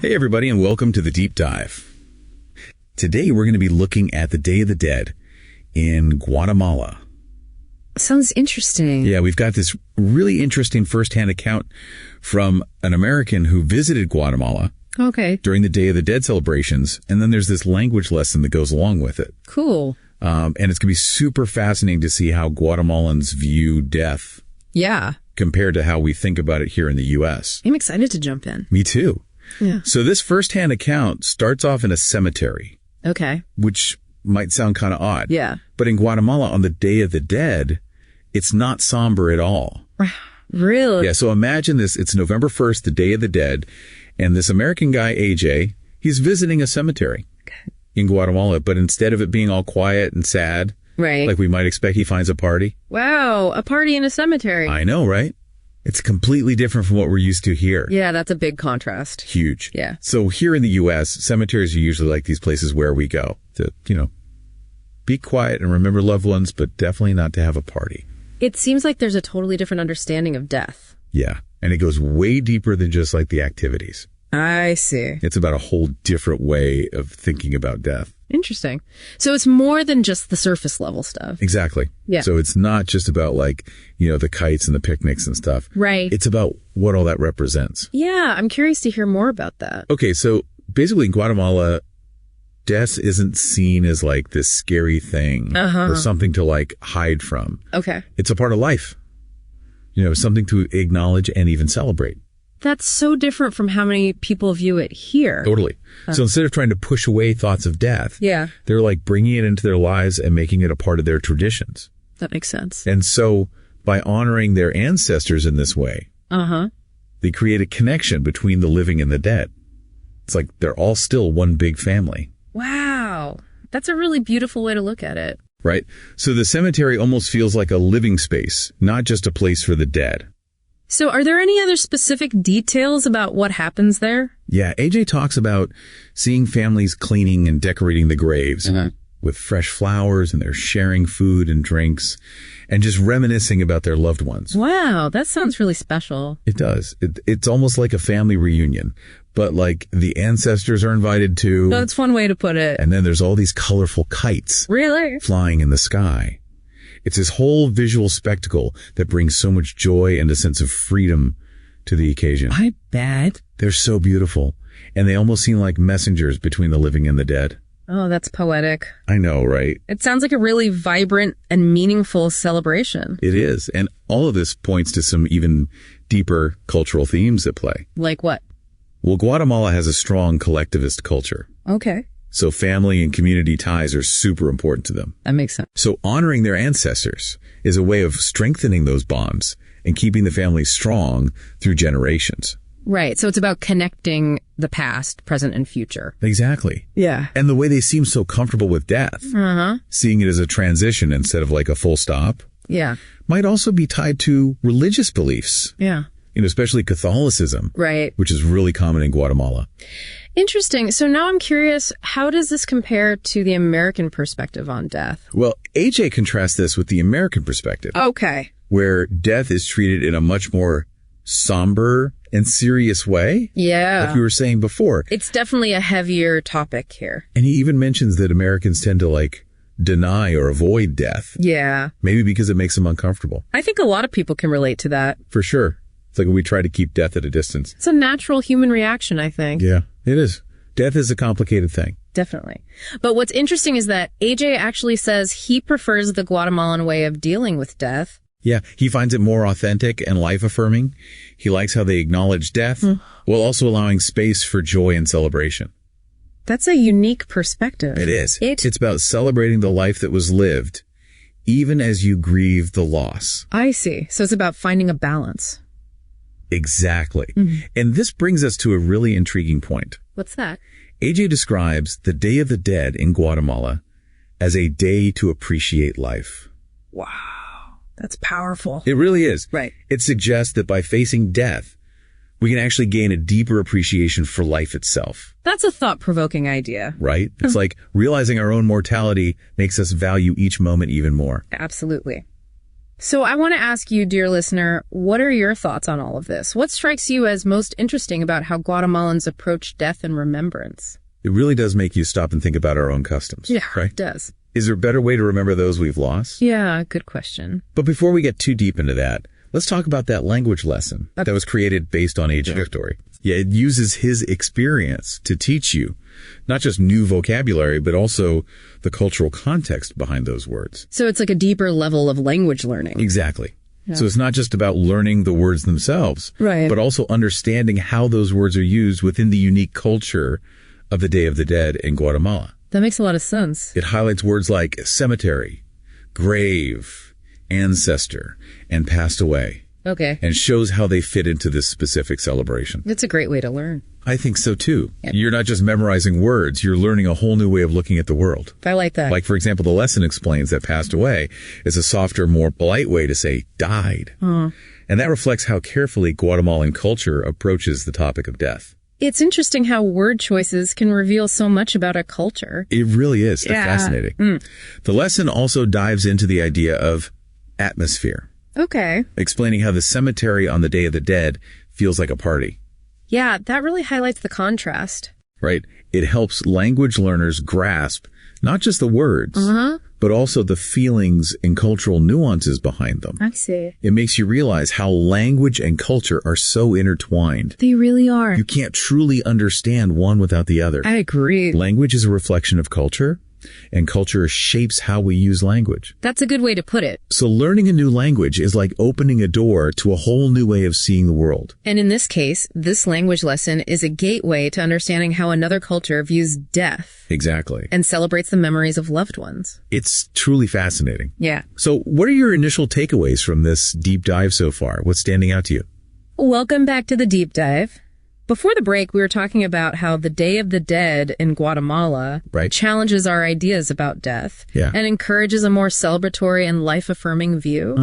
Hey everybody, and welcome to the Deep Dive. Today we're going to be looking at the Day of the Dead in Guatemala. Sounds interesting. Yeah, we've got this really interesting first-hand account from an American who visited Guatemala during the Day of the Dead celebrations, and then there's this language lesson that goes along with it. Cool. And it's going to be super fascinating to see how Guatemalans view death. Yeah. Compared to how we think about it here in the U.S. I'm excited to jump in. Me too. Yeah. So this first-hand account starts off in a cemetery. Okay. Which might sound kind of odd. Yeah. But in Guatemala, on the Day of the Dead, it's not somber at all. Really? Yeah, so imagine this. It's November 1st, the Day of the Dead, and this American guy, AJ, he's visiting a cemetery in Guatemala, but instead of it being all quiet and sad, like we might expect, he finds a party. Wow, a party in a cemetery. I know, right? It's completely different from what we're used to here. Yeah, that's a big contrast. Huge. Yeah. So here in the U.S., cemeteries are usually like these places where we go to, be quiet and remember loved ones, but definitely not to have a party. It seems like there's a totally different understanding of death. Yeah. And it goes way deeper than just like the activities. I see. It's about a whole different way of thinking about death. Interesting. So it's more than just the surface level stuff. Exactly. Yeah. So it's not just about like, the kites and the picnics and stuff. Right. It's about what all that represents. Yeah. I'm curious to hear more about that. Okay. So basically in Guatemala, death isn't seen as like this scary thing or something to like hide from. Okay. It's a part of life. Something to acknowledge and even celebrate. That's so different from how many people view it here. Totally. So instead of trying to push away thoughts of death, they're like bringing it into their lives and making it a part of their traditions. That makes sense. And so by honoring their ancestors in this way, they create a connection between the living and the dead. It's like they're all still one big family. Wow. That's a really beautiful way to look at it. Right. So the cemetery almost feels like a living space, not just a place for the dead. So are there any other specific details about what happens there? Yeah, AJ talks about seeing families cleaning and decorating the graves with fresh flowers, and they're sharing food and drinks and just reminiscing about their loved ones. Wow, that sounds really special. It does. It's almost like a family reunion, but like the ancestors are invited too. That's one way to put it. And then there's all these colorful kites flying in the sky. It's this whole visual spectacle that brings so much joy and a sense of freedom to the occasion. I bet. They're so beautiful, and they almost seem like messengers between the living and the dead. Oh, that's poetic. I know, right? It sounds like a really vibrant and meaningful celebration. It is, and all of this points to some even deeper cultural themes at play. Like what? Well, Guatemala has a strong collectivist culture. Okay. So family and community ties are super important to them. That makes sense. So honoring their ancestors is a way of strengthening those bonds and keeping the family strong through generations. Right. So it's about connecting the past, present, and future. Exactly. Yeah. And the way they seem so comfortable with death, seeing it as a transition instead of like a full stop, might also be tied to religious beliefs. Yeah. Especially Catholicism. Right. Which is really common in Guatemala. Interesting. So now I'm curious, how does this compare to the American perspective on death? Well, AJ contrasts this with the American perspective. Okay. Where death is treated in a much more somber and serious way. Yeah. Like we were saying before. It's definitely a heavier topic here. And he even mentions that Americans tend to like deny or avoid death. Yeah. Maybe because it makes them uncomfortable. I think a lot of people can relate to that. For sure. It's like we try to keep death at a distance. It's a natural human reaction, I think. Yeah, it is. Death is a complicated thing. Definitely. But what's interesting is that AJ actually says he prefers the Guatemalan way of dealing with death. Yeah, he finds it more authentic and life-affirming. He likes how they acknowledge death while also allowing space for joy and celebration. That's a unique perspective. It is. It's about celebrating the life that was lived, even as you grieve the loss. I see. So it's about finding a balance. Exactly. And this brings us to a really intriguing point. What's that? AJ describes the Day of the Dead in Guatemala as a day to appreciate life. Wow. That's powerful. It really is. Right. It suggests that by facing death, we can actually gain a deeper appreciation for life itself. That's a thought-provoking idea. Right? It's like realizing our own mortality makes us value each moment even more. Absolutely. So I want to ask you, dear listener, what are your thoughts on all of this? What strikes you as most interesting about how Guatemalans approach death and remembrance? It really does make you stop and think about our own customs. Yeah, right? It does. Is there a better way to remember those we've lost? Yeah, good question. But before we get too deep into that, let's talk about that language lesson that was created based on AJ's story. Yeah, it uses his experience to teach you not just new vocabulary, but also the cultural context behind those words. So it's like a deeper level of language learning. Exactly. Yeah. So it's not just about learning the words themselves, right, but also understanding how those words are used within the unique culture of the Day of the Dead in Guatemala. That makes a lot of sense. It highlights words like cemetery, grave, ancestor, and passed away. Okay. And shows how they fit into this specific celebration. It's a great way to learn. I think so too. Yeah. You're not just memorizing words, you're learning a whole new way of looking at the world. I like that. Like, for example, the lesson explains that passed away is a softer, more polite way to say died. And that reflects how carefully Guatemalan culture approaches the topic of death. It's interesting how word choices can reveal so much about a culture. It really is. Yeah. Fascinating. The lesson also dives into the idea of atmosphere. Okay. Explaining how the cemetery on the Day of the Dead feels like a party. Yeah, that really highlights the contrast. Right. It helps language learners grasp not just the words, but also the feelings and cultural nuances behind them. I see. It makes you realize how language and culture are so intertwined. They really are. You can't truly understand one without the other. I agree. Language is a reflection of culture, and culture shapes how we use language. That's a good way to put it. So learning a new language is like opening a door to a whole new way of seeing the world. And in this case, this language lesson is a gateway to understanding how another culture views death. Exactly. And celebrates the memories of loved ones. It's truly fascinating. Yeah. So what are your initial takeaways from this deep dive so far? What's standing out to you? Welcome back to the deep dive. Before the break, we were talking about how the Day of the Dead in Guatemala challenges our ideas about death and encourages a more celebratory and life-affirming view.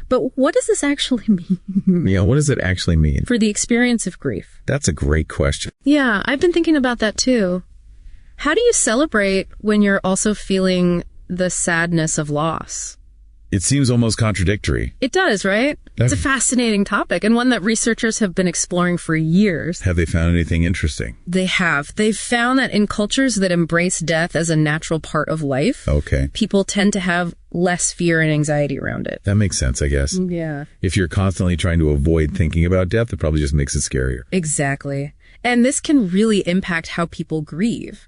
But what does this actually mean? Yeah, what does it actually mean? For the experience of grief. That's a great question. Yeah, I've been thinking about that too. How do you celebrate when you're also feeling the sadness of loss? It seems almost contradictory. It does, right? It's a fascinating topic and one that researchers have been exploring for years. Have they found anything interesting? They have. They've found that in cultures that embrace death as a natural part of life, people tend to have less fear and anxiety around it. That makes sense, I guess. Yeah. If you're constantly trying to avoid thinking about death, it probably just makes it scarier. Exactly. And this can really impact how people grieve.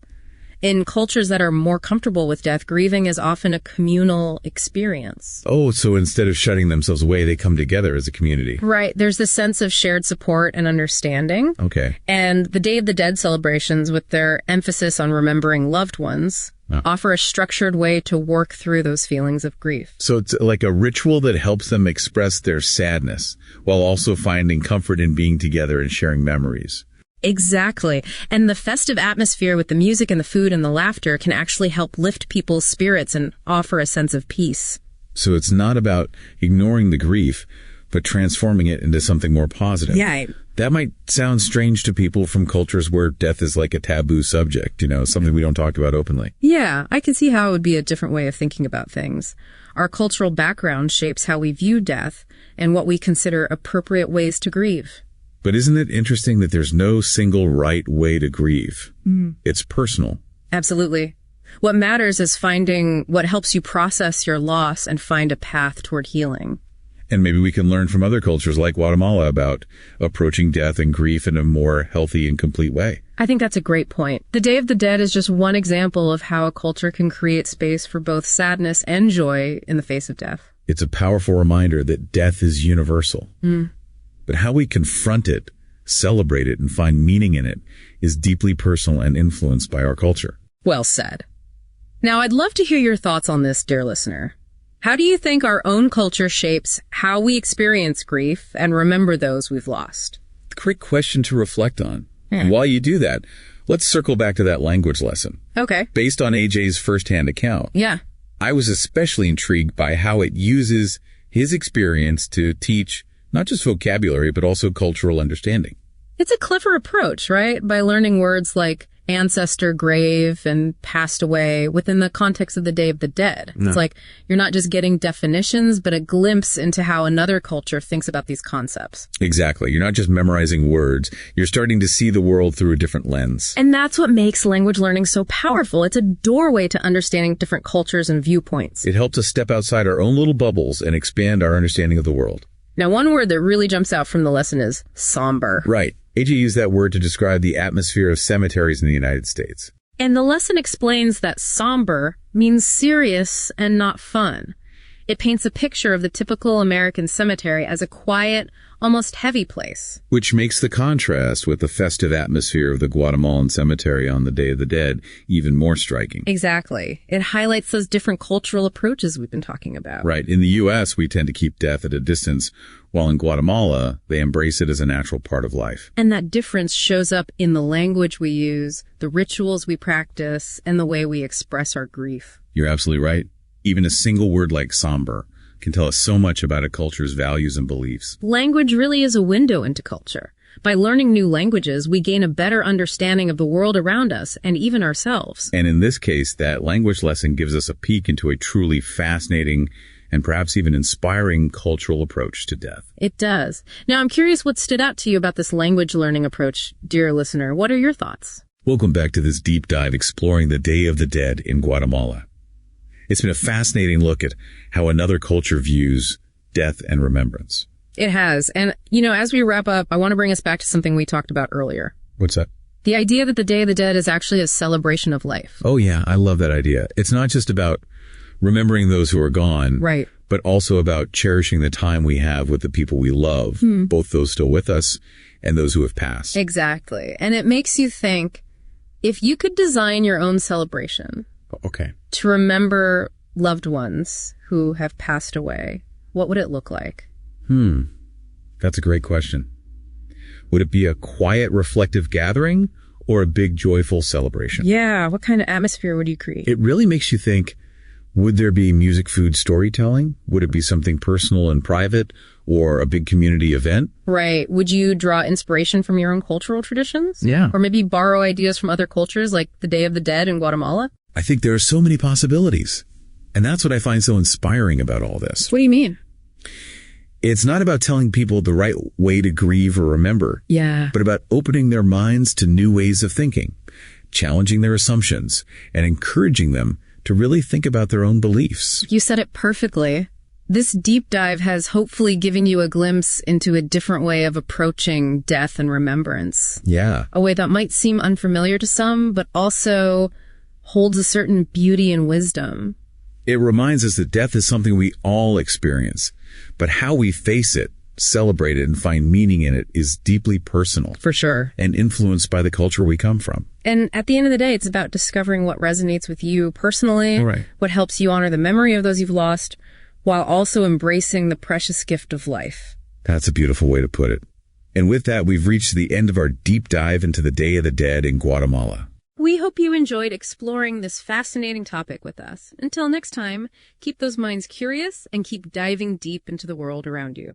In cultures that are more comfortable with death, grieving is often a communal experience. Oh, so instead of shutting themselves away, they come together as a community. Right. There's this sense of shared support and understanding. Okay. And the Day of the Dead celebrations, with their emphasis on remembering loved ones, offer a structured way to work through those feelings of grief. So it's like a ritual that helps them express their sadness while also finding comfort in being together and sharing memories. Exactly. And the festive atmosphere with the music and the food and the laughter can actually help lift people's spirits and offer a sense of peace. So it's not about ignoring the grief, but transforming it into something more positive. Yeah. That might sound strange to people from cultures where death is like a taboo subject, something we don't talk about openly. Yeah, I can see how it would be a different way of thinking about things. Our cultural background shapes how we view death and what we consider appropriate ways to grieve. But isn't it interesting that there's no single right way to grieve? It's personal. Absolutely. What matters is finding what helps you process your loss and find a path toward healing. And maybe we can learn from other cultures like Guatemala about approaching death and grief in a more healthy and complete way. I think that's a great point. The Day of the Dead is just one example of how a culture can create space for both sadness and joy in the face of death. It's a powerful reminder that death is universal. But how we confront it, celebrate it, and find meaning in it is deeply personal and influenced by our culture. Well said. Now, I'd love to hear your thoughts on this, dear listener. How do you think our own culture shapes how we experience grief and remember those we've lost? Great question to reflect on. And while you do that, let's circle back to that language lesson. Okay. Based on AJ's firsthand account. Yeah. I was especially intrigued by how it uses his experience to teach not just vocabulary, but also cultural understanding. It's a clever approach, right? By learning words like ancestor grave and passed away within the context of the Day of the Dead. No. It's like you're not just getting definitions, but a glimpse into how another culture thinks about these concepts. Exactly. You're not just memorizing words. You're starting to see the world through a different lens. And that's what makes language learning so powerful. It's a doorway to understanding different cultures and viewpoints. It helps us step outside our own little bubbles and expand our understanding of the world. Now, one word that really jumps out from the lesson is somber. Right. AJ used that word to describe the atmosphere of cemeteries in the United States. And the lesson explains that somber means serious and not fun. It paints a picture of the typical American cemetery as a quiet, almost heavy place. Which makes the contrast with the festive atmosphere of the Guatemalan cemetery on the Day of the Dead even more striking. Exactly. It highlights those different cultural approaches we've been talking about. Right. In the U.S., we tend to keep death at a distance, while in Guatemala, they embrace it as a natural part of life. And that difference shows up in the language we use, the rituals we practice, and the way we express our grief. You're absolutely right. Even a single word like somber can tell us so much about a culture's values and beliefs. Language really is a window into culture. By learning new languages, we gain a better understanding of the world around us and even ourselves. And in this case, that language lesson gives us a peek into a truly fascinating and perhaps even inspiring cultural approach to death. It does. Now, I'm curious what stood out to you about this language learning approach, dear listener. What are your thoughts? Welcome back to this deep dive exploring the Day of the Dead in Guatemala. It's been a fascinating look at how another culture views death and remembrance. It has. And, as we wrap up, I want to bring us back to something we talked about earlier. What's that? The idea that the Day of the Dead is actually a celebration of life. Oh, yeah. I love that idea. It's not just about remembering those who are gone, right, but also about cherishing the time we have with the people we love, both those still with us and those who have passed. Exactly. And it makes you think, if you could design your own celebration, okay, to remember loved ones who have passed away, what would it look like? That's a great question. Would it be a quiet, reflective gathering or a big, joyful celebration? Yeah, what kind of atmosphere would you create? It really makes you think, would there be music, food, storytelling? Would it be something personal and private or a big community event? Right. Would you draw inspiration from your own cultural traditions? Yeah. Or maybe borrow ideas from other cultures like the Day of the Dead in Guatemala? I think there are so many possibilities. And that's what I find so inspiring about all this. What do you mean? It's not about telling people the right way to grieve or remember. Yeah. But about opening their minds to new ways of thinking, challenging their assumptions, and encouraging them to really think about their own beliefs. You said it perfectly. This deep dive has hopefully given you a glimpse into a different way of approaching death and remembrance. Yeah. A way that might seem unfamiliar to some, but also holds a certain beauty and wisdom. It reminds us that death is something we all experience, but how we face it, celebrate it, and find meaning in it is deeply personal. For sure. And influenced by the culture we come from. And at the end of the day, it's about discovering what resonates with you personally, right, what helps you honor the memory of those you've lost, while also embracing the precious gift of life. That's a beautiful way to put it. And with that, we've reached the end of our deep dive into the Day of the Dead in Guatemala. We hope you enjoyed exploring this fascinating topic with us. Until next time, keep those minds curious and keep diving deep into the world around you.